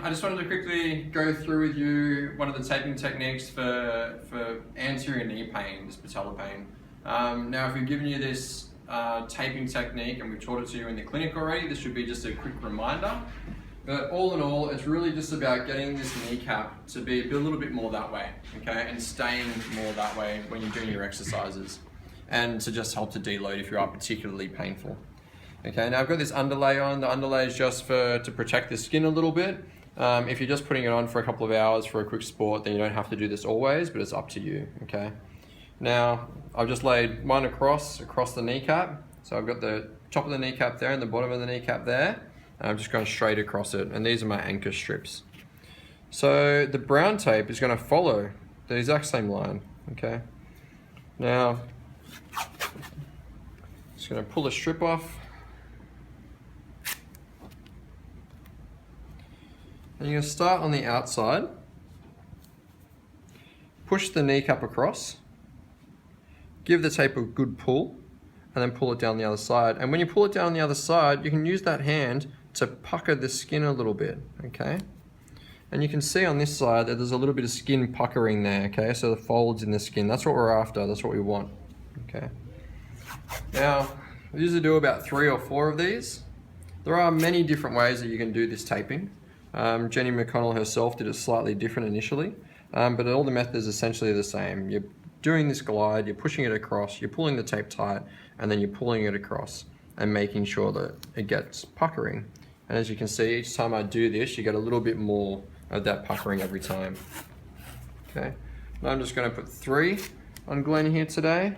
I just wanted to quickly go through with you one of the taping techniques for anterior knee pain, this patellar pain. Now, if we've given you this taping technique and we've taught it to you in the clinic already, this should be just a quick reminder. But all in all, it's really just about getting this kneecap to be a little bit more that way, okay, and staying more that way when you're doing your exercises, and to just help to deload if you are particularly painful. Okay, now I've got this underlay on. The underlay is just to protect the skin a little bit. If you're just putting it on for a couple of hours for a quick sport, then you don't have to do this always, but it's up to you, okay? Now, I've just laid one across the kneecap. So I've got the top of the kneecap there and the bottom of the kneecap there. And I'm just going straight across it, and these are my anchor strips. So the brown tape is going to follow the exact same line, okay? Now, just going to pull a strip off. And you're going to start on the outside, push the kneecap across, give the tape a good pull, and then pull it down the other side. And when you pull it down the other side, you can use that hand to pucker the skin a little bit, okay? And you can see on this side that there's a little bit of skin puckering there, okay? So the folds in the skin, that's what we're after, that's what we want, okay? Now, we usually do about 3 or 4 of these. There are many different ways that you can do this taping. Jenny McConnell herself did it slightly different initially, but all the methods are essentially the same. You're doing this glide, you're pushing it across, you're pulling the tape tight, and then you're pulling it across and making sure that it gets puckering. And as you can see, each time I do this, you get a little bit more of that puckering every time. Okay, now I'm just going to put 3 on Glenn here today.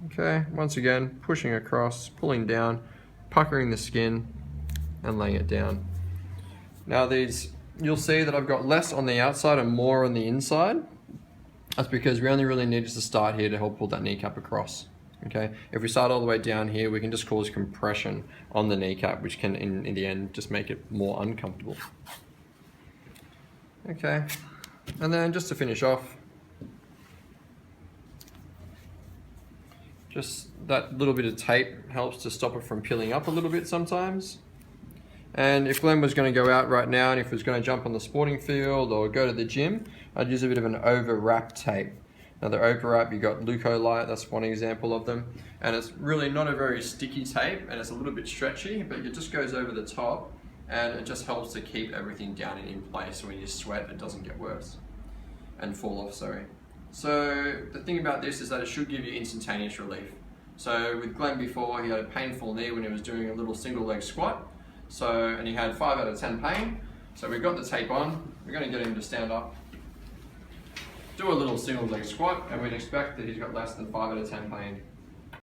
Okay, once again, pushing across, pulling down, puckering the skin, and laying it down. Now these, you'll see that I've got less on the outside and more on the inside. That's because we only really need to start here to help pull that kneecap across. Okay, if we start all the way down here, we can just cause compression on the kneecap, which can, in the end, just make it more uncomfortable. Okay, and then just to finish off, just that little bit of tape helps to stop it from peeling up a little bit sometimes. And if Glenn was going to go out right now and if he was going to jump on the sporting field or go to the gym, I'd use a bit of an over-wrap tape. Now the over-wrap, you got Leucolite, that's one example of them. And it's really not a very sticky tape and it's a little bit stretchy, but it just goes over the top and it just helps to keep everything down and in place so when you sweat it doesn't get worse and fall off, sorry. So the thing about this is that it should give you instantaneous relief. So with Glenn before, he had a painful knee when he was doing a little single leg squat. And he had 5 out of 10 pain. So we've got the tape on, we're going to get him to stand up, do a little single leg squat, and we'd expect that he's got less than 5 out of 10 pain.